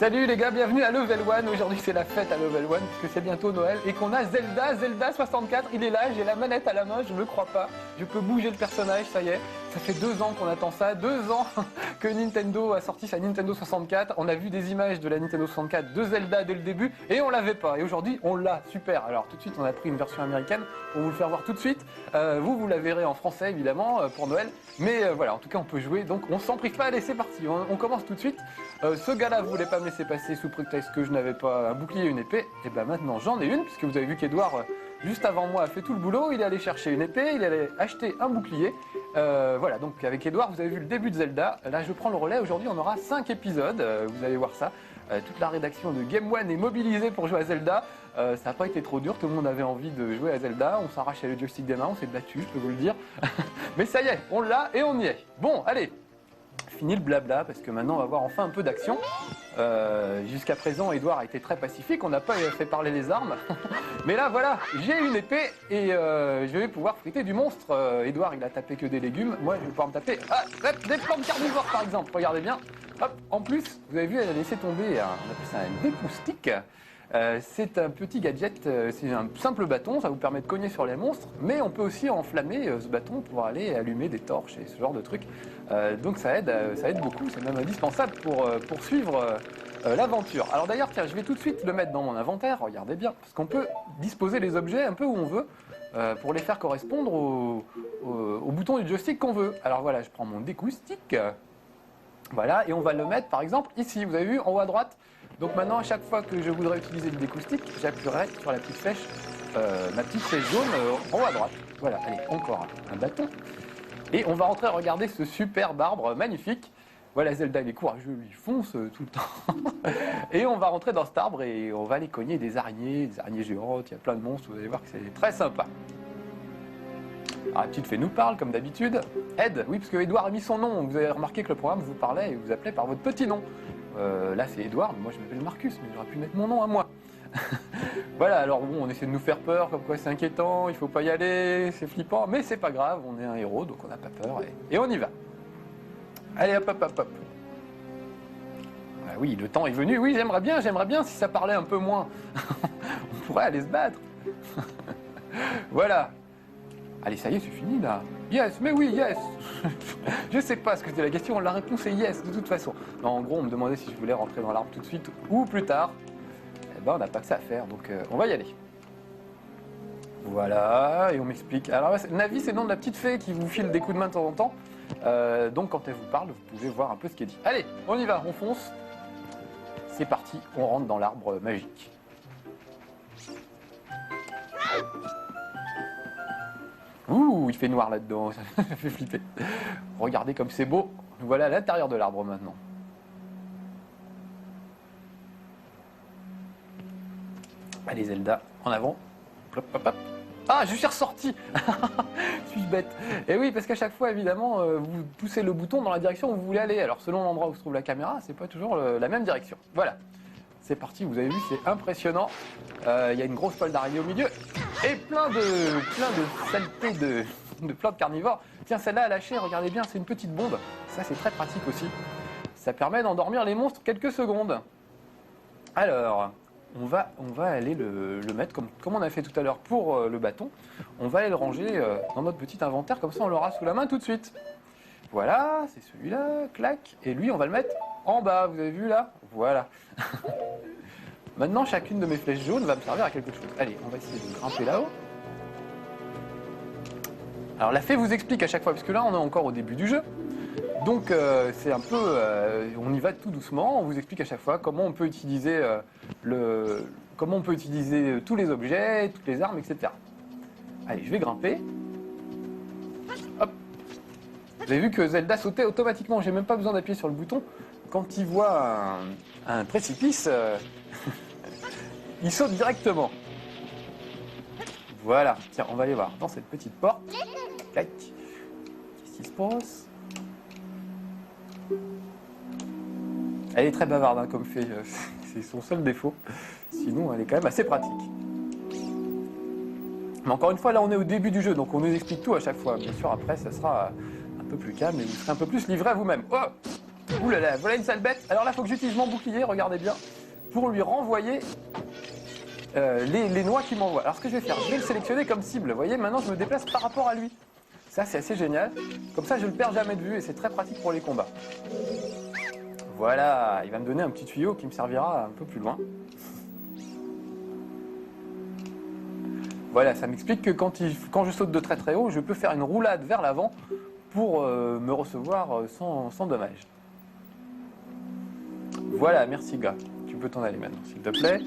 Salut les gars, bienvenue à Level 1. Aujourd'hui c'est la fête à Level 1 parce que c'est bientôt Noël et qu'on a Zelda 64. Il est là, j'ai la manette à la main, je ne le crois pas. Je peux bouger le personnage, ça y est. Ça fait 2 ans qu'on attend ça, 2 ans que Nintendo a sorti sa Nintendo 64. On a vu des images de la Nintendo 64 de Zelda dès le début et on l'avait pas. Et aujourd'hui on l'a, super. Alors tout de suite on a pris une version américaine pour vous le faire voir tout de suite. Vous la verrez en français évidemment pour Noël. Mais voilà, en tout cas on peut jouer, donc on s'en prive pas. Allez c'est parti, on commence tout de suite. Ce gars-là voulait pas me laisser passer sous prétexte que je n'avais pas un bouclier et une épée. Et ben maintenant j'en ai une, puisque vous avez vu qu'Edouard juste avant moi a fait tout le boulot. Il est allé chercher une épée, il est allé acheter un bouclier. Voilà, donc avec Edouard vous avez vu le début de Zelda. Là je prends le relais, aujourd'hui on aura 5 épisodes, vous allez voir ça. Toute la rédaction de Game One est mobilisée pour jouer à Zelda. Ça n'a pas été trop dur, tout le monde avait envie de jouer à Zelda. On s'arrachait le joystick des mains, on s'est battu, je peux vous le dire. Mais ça y est, on l'a et on y est. Bon, allez, fini le blabla parce que maintenant on va voir enfin un peu d'action. Jusqu'à présent, Edouard a été très pacifique, on n'a pas fait parler les armes. Mais là, voilà, j'ai une épée et je vais pouvoir friter du monstre. Edouard, il a tapé que des légumes. Moi, je vais pouvoir me taper des plantes carnivores, par exemple. Regardez bien. Hop, en plus, vous avez vu, elle a laissé tomber, on appelle ça un découstique. C'est un petit gadget, c'est un simple bâton, ça vous permet de cogner sur les monstres, mais on peut aussi enflammer ce bâton pour aller allumer des torches et ce genre de trucs. Donc ça aide beaucoup, c'est même indispensable pour poursuivre l'aventure. Alors d'ailleurs, tiens, je vais tout de suite le mettre dans mon inventaire, regardez bien, parce qu'on peut disposer les objets un peu où on veut pour les faire correspondre au bouton du joystick qu'on veut. Alors voilà, je prends mon découstique, voilà, et on va le mettre par exemple ici, vous avez vu en haut à droite. Donc maintenant, à chaque fois que je voudrais utiliser le découstique, j'appuierai sur la petite flèche, ma petite flèche jaune en haut à droite. Voilà, allez, encore un bâton. Et on va rentrer regarder ce superbe arbre magnifique. Voilà, Zelda, il est courageux, il fonce tout le temps. Et on va rentrer dans cet arbre et on va aller cogner des araignées géantes, il y a plein de monstres, vous allez voir que c'est très sympa. Alors la petite fée nous parle, comme d'habitude. Ed, oui, parce que Edouard a mis son nom, vous avez remarqué que le programme vous parlait et vous appelait par votre petit nom. Là c'est Edouard, mais moi je m'appelle Marcus, mais j'aurais pu mettre mon nom à moi. Voilà, alors bon, on essaie de nous faire peur, comme quoi c'est inquiétant, il faut pas y aller, c'est flippant, mais c'est pas grave, on est un héros, donc on n'a pas peur, et on y va. Allez, hop, hop, hop, hop. Ah oui, le temps est venu, oui, j'aimerais bien si ça parlait un peu moins. On pourrait aller se battre. Voilà. Allez, ça y est, c'est fini là. Yes, mais oui, yes. Je sais pas ce que c'était la question, la réponse est yes de toute façon. Non, en gros, on me demandait si je voulais rentrer dans l'arbre tout de suite ou plus tard. Eh ben, on n'a pas que ça à faire, donc on va y aller. Voilà, et on m'explique. Alors, Navi, c'est le nom de la petite fée qui vous file des coups de main de temps en temps. Donc, quand elle vous parle, vous pouvez voir un peu ce qu'elle dit. Allez, on y va, on fonce. C'est parti, on rentre dans l'arbre magique. Ouh, il fait noir là-dedans, ça fait flipper. Regardez comme c'est beau. Nous voilà à l'intérieur de l'arbre maintenant. Allez Zelda, en avant. Hop, hop, hop. Ah, je suis ressorti. Suis-je bête? Et oui, parce qu'à chaque fois, évidemment, vous poussez le bouton dans la direction où vous voulez aller. Alors, selon l'endroit où se trouve la caméra, c'est pas toujours la même direction. Voilà. C'est parti, vous avez vu, c'est impressionnant. Il y a une grosse toile d'araignée au milieu et plein de saletés de plantes carnivores. Tiens, celle-là a lâché, regardez bien, c'est une petite bombe. Ça, c'est très pratique aussi. Ça permet d'endormir les monstres quelques secondes. Alors, on va aller le mettre comme on a fait tout à l'heure pour le bâton. On va aller le ranger dans notre petit inventaire, comme ça on l'aura sous la main tout de suite. Voilà, c'est celui-là, clac. Et lui, on va le mettre en bas, vous avez vu là? Voilà. Maintenant, chacune de mes flèches jaunes va me servir à quelque chose. Allez, on va essayer de grimper là-haut. Alors, la fée vous explique à chaque fois, parce que là, on est encore au début du jeu. Donc, c'est un peu... on y va tout doucement, on vous explique à chaque fois comment on peut utiliser, tous les objets, toutes les armes, etc. Allez, je vais grimper. Hop. Vous avez vu que Zelda sautait automatiquement, j'ai même pas besoin d'appuyer sur le bouton. Quand il voit un précipice, il saute directement. Voilà, tiens, on va aller voir dans cette petite porte. Clac. Qu'est-ce qui se passe? Elle est très bavarde hein, comme fée, c'est son seul défaut. Sinon, elle est quand même assez pratique. Mais encore une fois, là, on est au début du jeu, donc on nous explique tout à chaque fois. Bien sûr, après, ça sera un peu plus calme et vous serez un peu plus livré à vous-même. Oh, Ouh là là, voilà une sale bête. Alors là, il faut que j'utilise mon bouclier, regardez bien, pour lui renvoyer les noix qu'il m'envoie. Alors ce que je vais faire, je vais le sélectionner comme cible. Vous voyez, maintenant je me déplace par rapport à lui. Ça, c'est assez génial. Comme ça, je ne le perds jamais de vue et c'est très pratique pour les combats. Voilà, il va me donner un petit tuyau qui me servira un peu plus loin. Voilà, ça m'explique que quand je saute de très très haut, je peux faire une roulade vers l'avant pour me recevoir sans dommage. Voilà, merci gars. Tu peux t'en aller maintenant, s'il te plaît.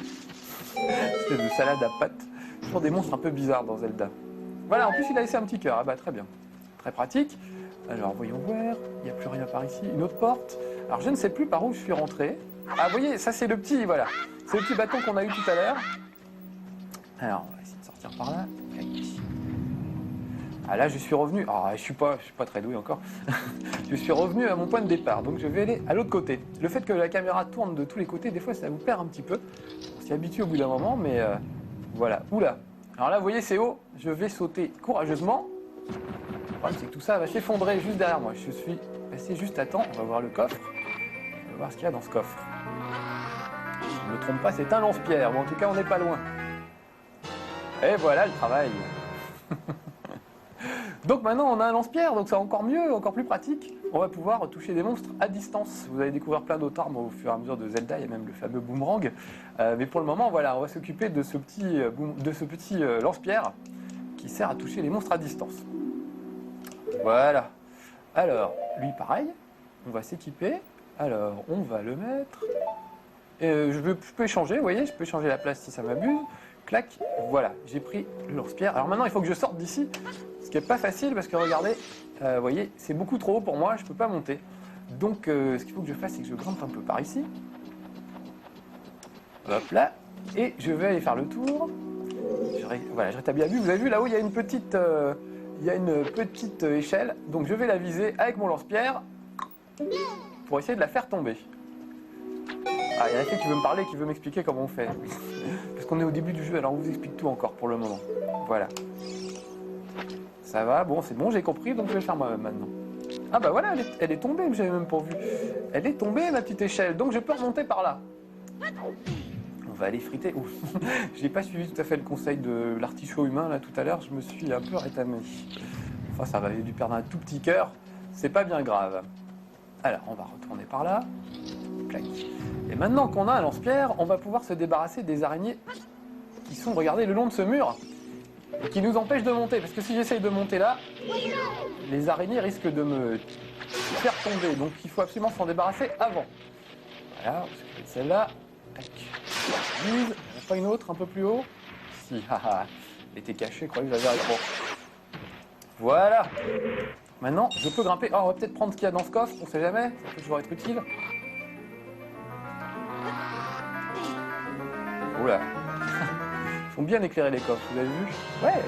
Espèce de salade à pâtes. Toujours des monstres un peu bizarres dans Zelda. Voilà, en plus il a laissé un petit cœur. Ah bah très bien. Très pratique. Alors voyons voir. Il n'y a plus rien par ici. Une autre porte. Alors je ne sais plus par où je suis rentré. Ah vous voyez, ça c'est le petit, voilà. C'est le petit bâton qu'on a eu tout à l'heure. Alors on va essayer de sortir par là. Ah là je suis revenu. Ah je suis pas très doué encore. Je suis revenu à mon point de départ. Donc je vais aller à l'autre côté. Le fait que la caméra tourne de tous les côtés, des fois ça vous perd un petit peu. On s'y habitue au bout d'un moment, mais voilà. Oula. Alors là vous voyez c'est haut. Je vais sauter courageusement. Le problème c'est que tout ça va s'effondrer juste derrière moi. Je suis passé juste à temps. On va voir le coffre. On va voir ce qu'il y a dans ce coffre. Si je ne me trompe pas, c'est un lance-pierre. Bon, en tout cas on n'est pas loin. Et voilà le travail. Donc maintenant on a un lance-pierre, donc c'est encore mieux, encore plus pratique. On va pouvoir toucher des monstres à distance. Vous allez découvrir plein d'autres armes au fur et à mesure de Zelda, il y a même le fameux boomerang. Mais pour le moment, voilà, on va s'occuper de ce petit lance-pierre qui sert à toucher les monstres à distance. Voilà. Alors, lui pareil, on va s'équiper. Alors, on va le mettre. Je peux échanger, vous voyez, je peux changer la place si ça m'abuse. Clac, voilà, j'ai pris le lance-pierre. Alors maintenant, il faut que je sorte d'ici. Ce qui n'est pas facile parce que regardez, vous voyez, c'est beaucoup trop haut pour moi, je ne peux pas monter. Donc ce qu'il faut que je fasse, c'est que je grimpe un peu par ici. Hop là, et je vais aller faire le tour. Voilà, je rétablis la vue. Vous avez vu là-haut, il y a une petite échelle. Donc je vais la viser avec mon lance-pierre pour essayer de la faire tomber. Ah, il y a un fait qui veut me parler, qui veut m'expliquer comment on fait. Parce qu'on est au début du jeu, alors on vous explique tout encore pour le moment. Voilà. Ça va, bon, c'est bon, j'ai compris, donc je vais le faire moi-même maintenant. Ah bah voilà, elle est tombée, j'avais même pas vu. Elle est tombée, ma petite échelle, donc je peux remonter par là. On va aller friter. Ouf. Je n'ai pas suivi tout à fait le conseil de l'artichaut humain, là, tout à l'heure, je me suis un peu rétamé. Enfin, ça va, j'ai dû perdre un tout petit cœur, c'est pas bien grave. Alors, on va retourner par là. Clac. Et maintenant qu'on a un lance-pierre, on va pouvoir se débarrasser des araignées qui sont, regardez, le long de ce mur. Et qui nous empêche de monter, parce que si j'essaye de monter là, les araignées risquent de me faire tomber, donc il faut absolument s'en débarrasser avant. Voilà, on se fait celle-là. Tac. Il n'y en a pas une autre un peu plus haut? Si, haha, elle était cachée, je croyais que j'avais répondu. Voilà. Maintenant, je peux grimper. Oh, on va peut-être prendre ce qu'il y a dans ce coffre, on sait jamais, ça peut toujours être utile. Oula. Ils sont bien éclairés les coffres, vous avez vu? Ouais.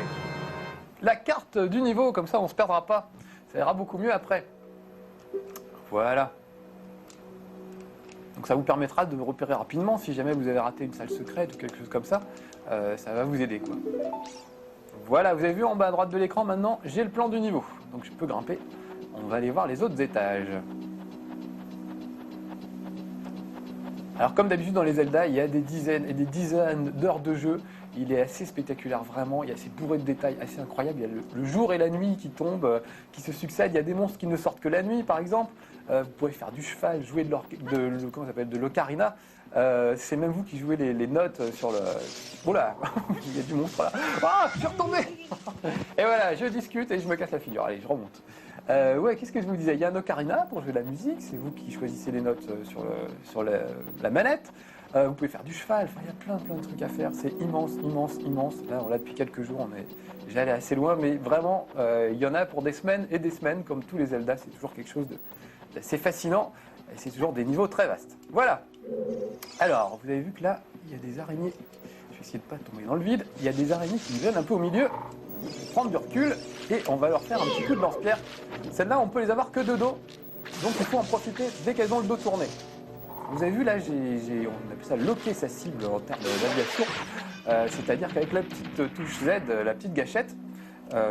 La carte du niveau, comme ça on ne se perdra pas. Ça ira beaucoup mieux après. Voilà. Donc ça vous permettra de repérer rapidement si jamais vous avez raté une salle secrète ou quelque chose comme ça. Ça va vous aider quoi. Voilà, vous avez vu en bas à droite de l'écran maintenant, j'ai le plan du niveau. Donc je peux grimper. On va aller voir les autres étages. Alors comme d'habitude dans les Zelda, il y a des dizaines et des dizaines d'heures de jeu. Il est assez spectaculaire vraiment, il y a ces bourrées de détails assez incroyables. Il y a le jour et la nuit qui tombent, qui se succèdent. Il y a des monstres qui ne sortent que la nuit par exemple. Vous pouvez faire du cheval, jouer de l'ocarina. C'est même vous qui jouez les notes sur le... Oh là, il y a du monstre là. Ah, je suis retombé. Et voilà, je discute et je me casse la figure. Allez, je remonte. Ouais, qu'est-ce que je vous disais? Il y a un ocarina pour jouer de la musique, c'est vous qui choisissez les notes sur la manette. Vous pouvez faire du cheval, enfin, il y a plein de trucs à faire, c'est immense, immense, immense. Là, on l'a depuis quelques jours, j'allais assez loin, mais vraiment, il y en a pour des semaines et des semaines, comme tous les Zelda, c'est toujours quelque chose d'assez fascinant, et c'est toujours des niveaux très vastes. Voilà. Alors, vous avez vu que là, il y a des araignées, je vais essayer de ne pas tomber dans le vide, il y a des araignées qui viennent un peu au milieu, prendre du recul, et on va leur faire un petit coup de lance-pierre. Celles-là, on peut les avoir que de dos, donc il faut en profiter dès qu'elles ont le dos tourné. Vous avez vu là, on appelle ça loquer sa cible en termes d'aviation, c'est-à-dire qu'avec la petite touche Z, la petite gâchette,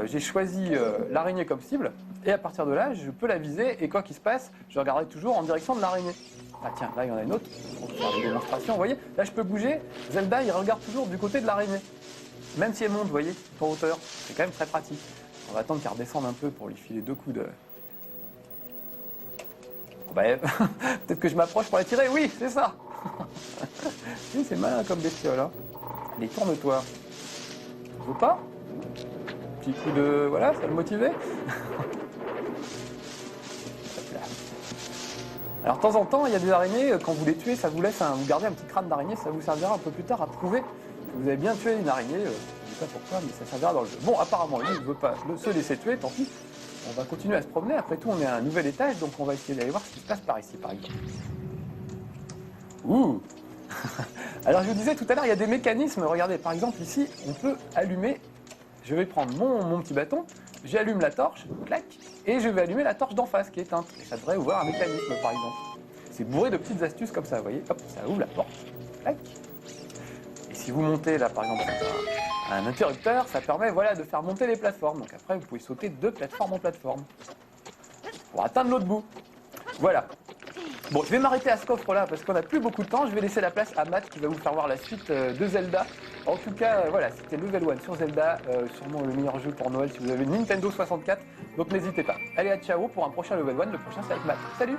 j'ai choisi l'araignée comme cible, Et à partir de là, je peux la viser et quoi qu'il se passe, je regarderai toujours en direction de l'araignée. Ah tiens, là il y en a une autre, pour faire des démonstrations, vous voyez. Là je peux bouger, Zelda il regarde toujours du côté de l'araignée. Même si elle monte, vous voyez, en hauteur. C'est quand même très pratique. On va attendre qu'elle redescende un peu pour lui filer 2 coups de... Oh bah, peut-être que je m'approche pour la tirer, oui, c'est ça. Oui, c'est malin comme bestiole, hein. Allez, tourne-toi. Tu veux pas? Petit coup de... Voilà, ça le motivait. Alors de temps en temps, il y a des araignées, quand vous les tuez, ça vous laisse vous gardez un petit crâne d'araignée, ça vous servira un peu plus tard à prouver que vous avez bien tué une araignée. Je ne sais pas pourquoi, mais ça servira dans le jeu. Bon, apparemment, lui, il ne veut pas se laisser tuer, tant pis. On va continuer à se promener. Après tout, on est à un nouvel étage, donc on va essayer d'aller voir ce qui se passe par ici, par exemple. Ouh. Alors je vous disais tout à l'heure, il y a des mécanismes. Regardez, par exemple, ici, on peut allumer... Je vais prendre mon petit bâton, j'allume la torche, clac, et je vais allumer la torche d'en face qui est éteinte. Et ça devrait ouvrir un mécanisme, par exemple. C'est bourré de petites astuces comme ça, vous voyez. Hop, ça ouvre la porte, clac. Et si vous montez là, par exemple, un interrupteur, ça permet voilà, de faire monter les plateformes. Donc après, vous pouvez sauter de plateforme en plateforme pour atteindre l'autre bout. Voilà. Bon, je vais m'arrêter à ce coffre-là parce qu'on n'a plus beaucoup de temps. Je vais laisser la place à Matt qui va vous faire voir la suite de Zelda. En tout cas, voilà, c'était Level 1 sur Zelda. Sûrement le meilleur jeu pour Noël si vous avez une Nintendo 64. Donc n'hésitez pas. Allez, à ciao pour un prochain Level 1. Le prochain, c'est avec Matt. Salut!